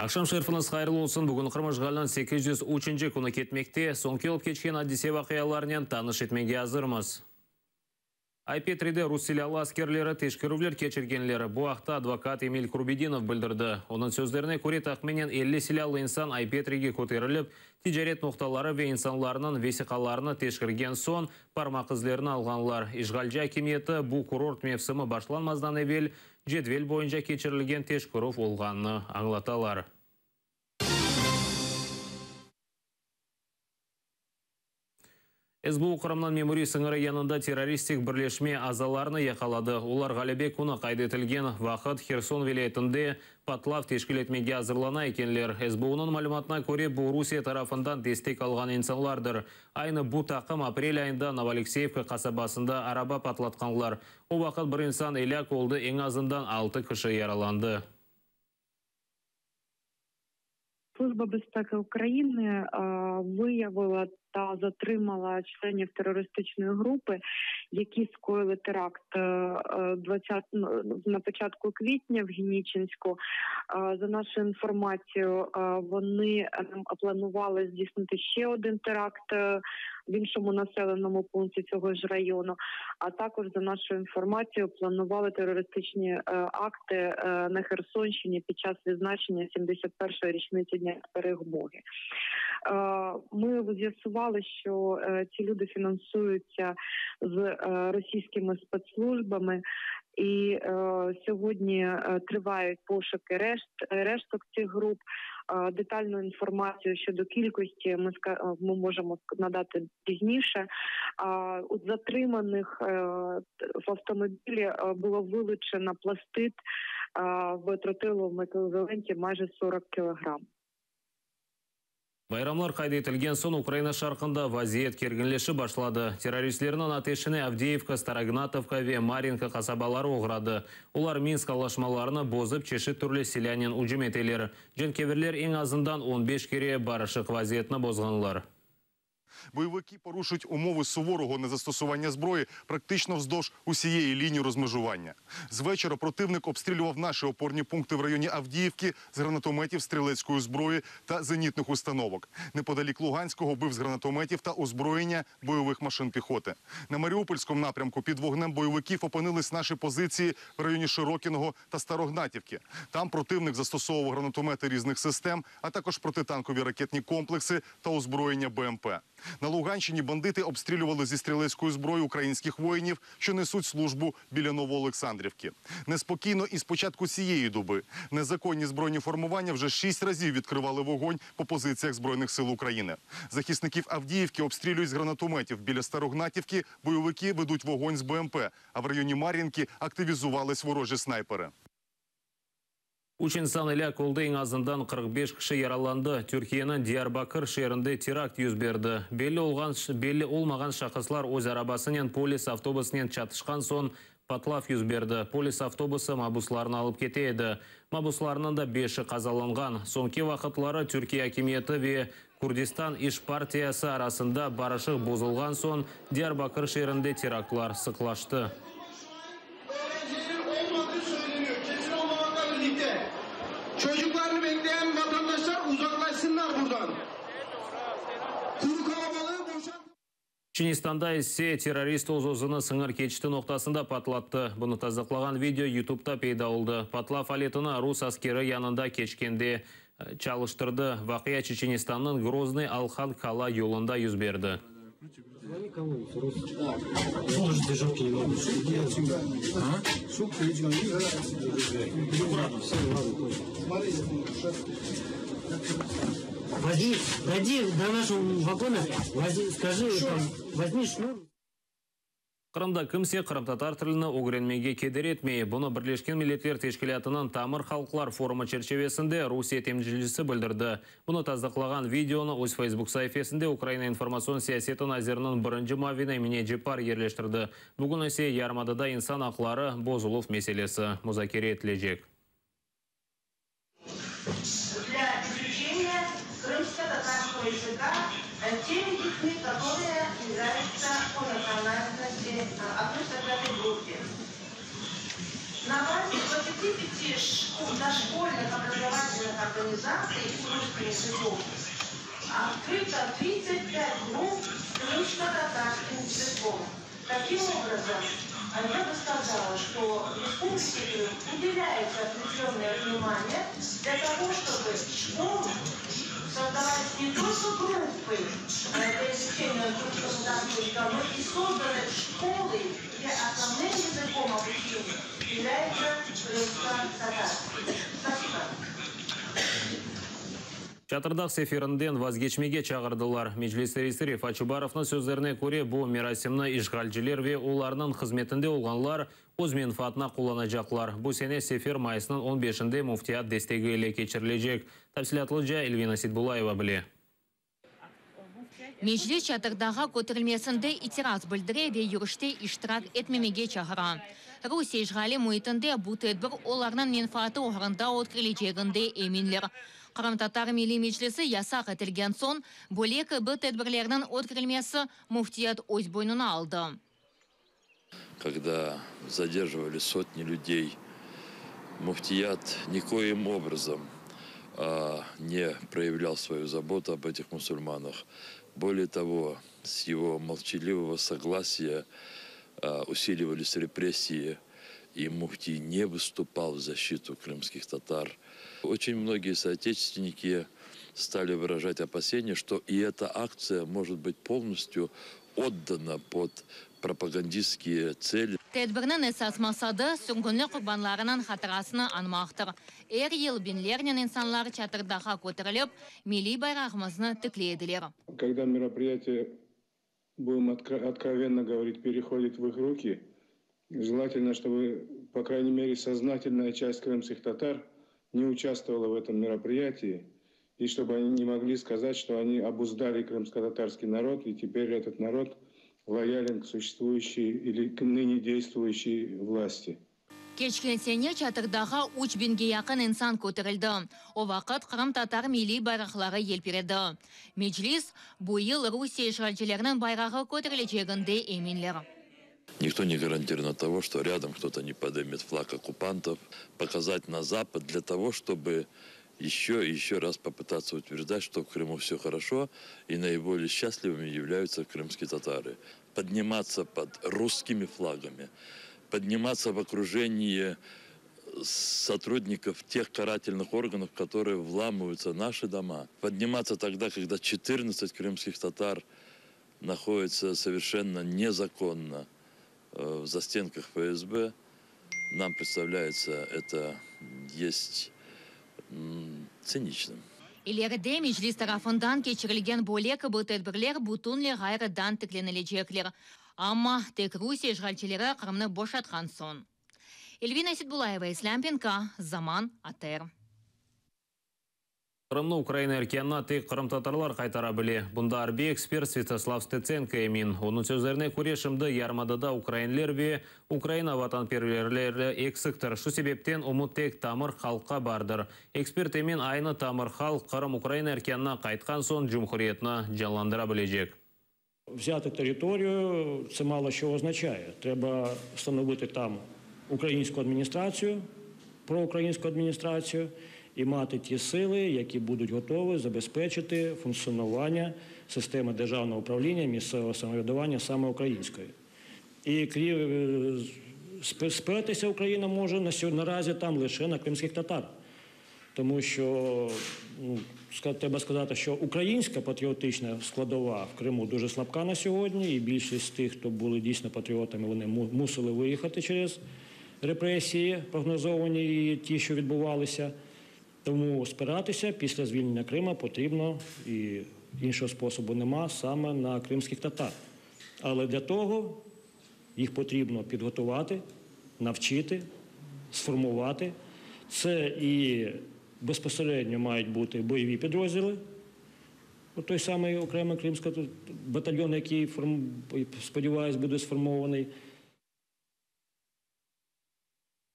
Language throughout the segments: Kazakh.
Акшам шерфініз қайырлы olsun. Бүгін Қырмыжғалынан 803 күні кетмекте. Соңғы олып кечкен Одиссей вақияларынан таныш етмеге азырмыз. IP3-де Руссиялы аскерлері тешкірулер кечіргенлері bu haqda адвокат Эмиль Курбединов білдірді. Оның сөздеріне көре тақменен 50 силялы инсан IP3-ге көтеріліп, тижарет ноқталары ве инсанларының весиқаларына тешкірген сон пармақ ізлерін алғанлар. Ишғалжа кеметі бұл курорт мевсімі башланмаздан евел жедвел бойынша кечірілген тешкіру олғанны аңлаталар. СБУ құрамнан мемори сыңыры янында террористик бірлешме азаларыны яқалады. Олар Ғалебек күні қайдетілген вақыт Херсон вилаетінде патлав тешкіл етмеге азырлана екенлер. СБУ-ның мәліметіне көре бұл Русия тарафындан дестек алған инсанлардыр. Айны бұл тақым апрель айында Новоалексеевка қасабасында араба патлатқанлар. О вақыт бір инсан еляк олды, ең азындан 6 кіші яраланды. Служба безпеки України виявила та затримала членів терористичної групи, які скоїли теракт на початку квітня в Генічинську. За нашою інформацією, вони планували здійснити ще один теракт в іншому населеному пункті цього ж району, а також, за нашою інформацією, планували терористичні акти на Херсонщині під час відзначення 71-ї річниці Дня Перемоги. Ми з'ясували, що ці люди фінансуються з російськими спецслужбами, і сьогодні тривають пошуки решток цих груп. Детальну інформацію щодо кількості ми можемо надати пізніше. У затриманих в автомобілі було вилучено пластид в тротиловому еквіваленті майже 40 кілограм. Байрамлар қайдетілген сон Украина шарқында вазиет кергінлеші башлады. Террористлерінің атешіне Авдеевка, Старогнатовка ве Маринка қасабалары оғырады. Олар Минск алашмаларыны бозып чеші түрлі селянин ұжыметелер. Женкеверлер ең азындан 15 кере барышық вазиетні бозғанлар. Бойовики порушують умови суворого незастосування зброї практично вздовж усієї лінії розмежування. З вечора противник обстрілював наші опорні пункти в районі Авдіївки з гранатометів, стрілецької зброї та зенітних установок. Неподалік Луганського бив з гранатометів та озброєння бойових машин піхоти. На Маріупольському напрямку під вогнем бойовиків опинились наші позиції в районі Широкіного та Старогнатівки. Там противник застосовував гранатомети різних систем, а також протитанкові ракетні комплекси та озброєння БМП. На Луганщині бандити обстрілювали зі стрілецької зброї українських воїнів, що несуть службу біля Новоолександрівки. Неспокійно і з початку цієї доби. Незаконні збройні формування вже 6 разів відкривали вогонь по позиціях Збройних сил України. Захисників Авдіївки обстрілюють з гранатометів. Біля Старогнатівки бойовики ведуть вогонь з БМП, а в районі Мар'їнки активізувались ворожі снайпери. Үш инсан еляк олды, ең азындан 45 кіші яраланды. Түркияның Диярбакыр шерінде теракт yüz берді. Белі олмаған шақыслар өз арабасынан полис автобусынан чатышқан сон патлав yüz берді. Полис автобусы мабусларын алып кетеді. Мабусларынан да 5-і қазаланған. Соңғы вақытлары Түркия хакимияты ве Күрдистан иш партиясы арасында барышық бозылған сон Диярбакыр шерінде терактлар sıklaştı. Çocuklarını bekleyen vatandaşlar uzaklaşsınlar buradan. Çinistanda ise terörist ozozunu sыңыр keçті ноқтасында патлатты. Бұны тазықлаған видео YouTube'da пейда oldu. Патлав алетіні Рус аскері янында кечкенде чалыштырды. Вақия Чеченистанның Грозный Алхан Кала yolunda yüz берді. Возьми до нашего вагона, скажи, возьми шнур. Қырымда кімсе қырым-татар тіліні өгіренмеге кедер етмей. Бұны Бірлескен Милләттер Тешкілатының Тамыр халықлар форумы черчевесінде Русия темжілісі білдірді. Бұны таздықлаған видеоны өз Facebook сайфесінде Украина информацион сиясеті назерінің бірінші мавина Эмине Джипар ерлештірді. Бүгін өсе ярмадыда инсан ақлары бозылув меселесі музакире етілежек. Для изучения крымско-татарского языка теми детьми, которые являются по национальности, относятся к этой группе. На базе 25 дошкольных образовательных организаций с русским языком открыто 35 групп с крымско-татарским языком. Таким образом, я бы сказала, что Республике Крым уделяется определенное внимание для того, чтобы школы создавать не только группы для изучения крымско-татарского языка, но и созданы школы, где основным языком обучения является крымско-татарский. Спасибо. Чатырдақ сеферінден вазгечмеге чағырдылар. Меджлис рейсі Фачубаровның сөздеріне көре бұл мерасимні ишғалжілер ве оларының қызметінде олғанлар өз менфаатына қоланacaklar. Бұл сене сефер майысының 15-інде муфтият дестегі еле кечірілежек. Тәпсілатлы жа Эльвина Сидбулаева біле. Меджлис чатырдағы көтірілмесінде итираз білдіре ве юріште иштирак етмемеге чағыра. Русия ишғали мұйтынде бұл тәдбір оларының менфааты оғырында өткірілежегінде еминлер. Қырым-татар милли меджлисі ясақ етілген сон, бөлек бұл тәдбірлерінің өткірілмесі муфтият өз бойнына алды. Когда задерживали сотни людей, муфтият никоим образом не проявлял свою заботу об этих мусульманах. Более того, с его молчаливого согласия усиливались репрессии, и муфтий не выступал в защиту крымских татар. Очень многие соотечественники стали выражать опасения, что и эта акция может быть полностью отдана под пропагандистские цели. Тәдбірінің әсас масады сүргінлі құрбанларының хатырасыны анмақтыр. Әр ел бенлернен инсанлар чатырдаға көтіріліп, милли байрағымызны тікледілер. Когда мероприятие, будем откровенно говорить, переходит в их руки, желательно, чтобы, по крайней мере, сознательная часть крымских татар не участвовала в этом мероприятии, и чтобы они не могли сказать, что они обуздали крымско-татарский народ, и теперь этот народ лоялен к существующей или к ныне действующей власти. Кечкен сене чатырдаға 3000-ге яқын инсан көтірілді. О вақыт Қырым-татар милли байрақлары елпереді. Меджлис бұл ел Русия ишғалшыларының байрағы көтірілежегінде еминлер. Никто не гарантирован того, что рядом кто-то не поднимет флаг оккупантов, показать на Запад для того, чтобы еще и еще раз попытаться утверждать, что в Крыму все хорошо, и наиболее счастливыми являются крымские татары. Подниматься под русскими флагами, подниматься в окружении сотрудников тех карательных органов, которые вламываются в наши дома. Подниматься тогда, когда 14 крымских татар находятся совершенно незаконно в застенках ФСБ, нам представляется, это есть циничным. Илерде Меджлис тарафындан кечірілген бөлек бұл тәдбірлер бұтынле ғайрыдан тікленілежеклер. Амма тек Русия ишғалшылары Қырымны бошатқан сон. Эльвина Сидбулаева, Ислам Пенка, Заман, АТР. Қырымны Украина әркенна тек қырым-татарлар қайтара біле. Бұнда арби эксперт Святослав Стеценко емин. Оның сөздеріне көрешімді ярмадада украинлер ве Украина ватанперлерлері эксіктір. Шу себептен ұмыт тек тамыр халыққа бардыр. Эксперт емин айны тамыр халық Қырым Украина әркенна қайтқан сон жұмхуриетна жаландыра білежек. Взяти територію – це мало що означає. Треба встановити там українську адміністрацію, проукраїнську адміністрацію, і мати ті сили, які будуть готові забезпечити функціонування системи державного управління, місцевого самоврядування саме української. І спертися Україна може наразі там лише на кримських татар. Тому що, треба сказати, що українська патріотична складова в Криму дуже слабка на сьогодні, і більшість з тих, хто були дійсно патріотами, вони мусили виїхати через репресії, прогнозовані і ті, що відбувалися. Тому спиратися після звільнення Крима потрібно, і іншого способу нема, саме на кримських татар. Але для того їх потрібно підготувати, навчити, сформувати. Це і безпосередньо мають бути бойові підрозділи. Той самий окремий кримський батальйон, який, сподіваюсь, буде сформований.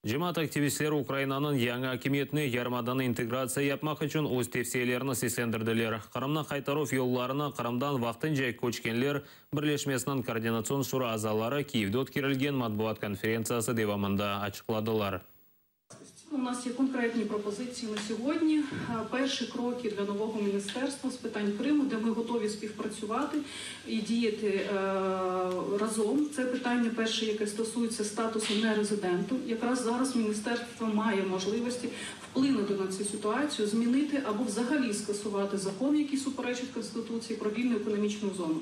Жемат активистлері Украинаның яңа хакимиетіне ярмаданы интеграция yapmak үшін өз тепселеріні сеслендірділер. Қырымна қайтару yollarına Қырымдан вақтынша көчкенлер бірлешмесінің координацион шура азалары Киевде өткерілген матбуат конференциясы девамында açıkladılar. У нас є конкретні пропозиції на сьогодні. Перші кроки для нового міністерства з питань Криму, де ми готові співпрацювати і діяти разом. Це питання перше, яке стосується статусу нерезиденту. Якраз зараз міністерство має можливості вплинути на цю ситуацію, змінити або взагалі скасувати закон, який суперечить Конституції про вільну економічну зону.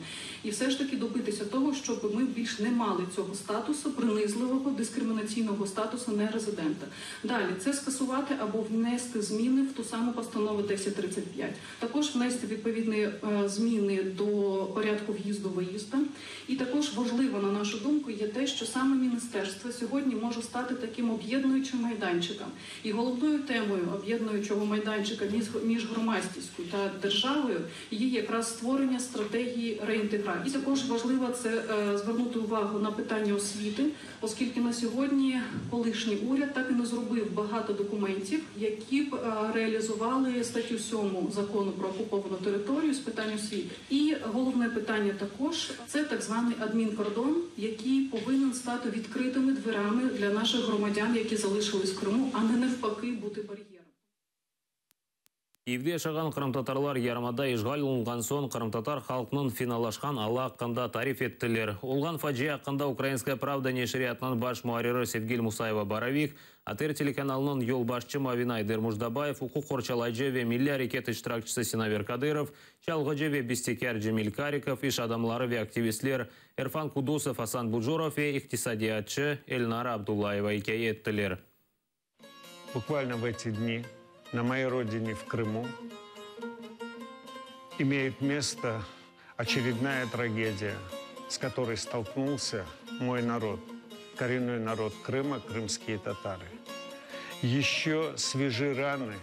І все ж таки добитися того, щоб ми більш не мали цього статусу, принизливого, дискримінаційного статусу нерезидента. Далі, це скасувати або внести зміни в ту саму постанову 1035. Також внести відповідні зміни до порядку в'їзду-виїзду. І також важливо, на нашу думку, є те, що саме міністерство сьогодні може стати таким об'єднуючим майданчиком. І головною темою об'єднуючого майданчика між громадськістю та державою є якраз створення стратегії реінтеграції. І також важливо це звернути увагу на питання освіти, оскільки на сьогодні колишній уряд так і не зробив багато документів, які б реалізували статтю 7 закону про окуповану територію з питань освіти. І головне питання також – це так званий адмінкордон, який повинен стати відкритими дверами для наших громадян, які залишились в Криму, а не навпаки бути бар'єром. Евде шаған қырым-татарлар ярмада ишғал ұлынған сон қырым-татар халқының финалашқан ала аққанда тариф еттілер. Олған фаджи аққында Украинская правда нешриятынан баш муариры Севгил Мусаева-Баравик, Атер телеканалының ел башчы Мавина Айдер Муждабаев, Уқу Қорчалайджеве Милли әрекет іштиракчысы Синавер Кадыров, Чалғыджеве Бестекер Джемил Кариков, иш адамлары ве активистлер Эрфан Кудусов, Асан Буджуров ве иқтисадиятчы Эльнара Абдуллаева икей еттілер. Буквально в эти дни на моей родине в Крыму имеет место очередная трагедия, с которой столкнулся мой народ, коренной народ Крыма, крымские татары. Еще свежи раны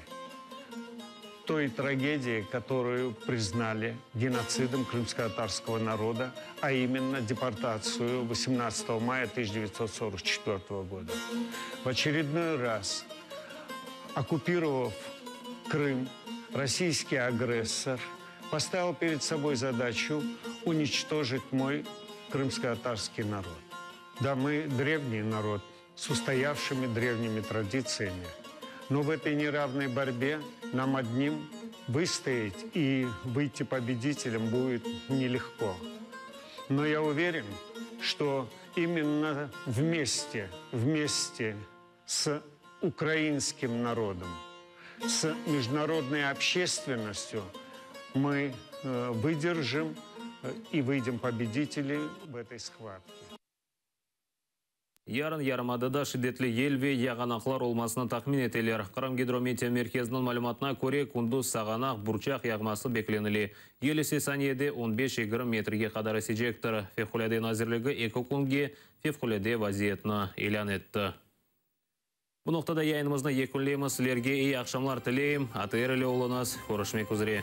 той трагедии, которую признали геноцидом крымско-татарского народа, а именно депортацию 18 мая 1944 года. В очередной раз, оккупировав Крым, российский агрессор поставил перед собой задачу уничтожить мой крымско-татарский народ. Да, мы древний народ с устоявшими древними традициями, но в этой неравной борьбе нам одним выстоять и выйти победителем будет нелегко. Но я уверен, что именно вместе с украинским народом, с международной общественностью мы выдержим и выйдем победители в этой схватке. Ярын ярымадыда шидетлі елве яғанақлар олмасына тақмин етелер. Қырым-гидрометия мерkezінің малюматына көре күндіз сағанақ бұрчақ яғмасы бекленілі. Елесі саниеде 15-20 метрге қадары сежектір. Февқұляде назірлігі екі күнге февқұляде вазиетіні елан етті. Бұл ноқтада яйынымызны екінлейміз. Сілерге ей ақшамлар тілейім. Атырелі олыңыз. Көрішмек үзіре.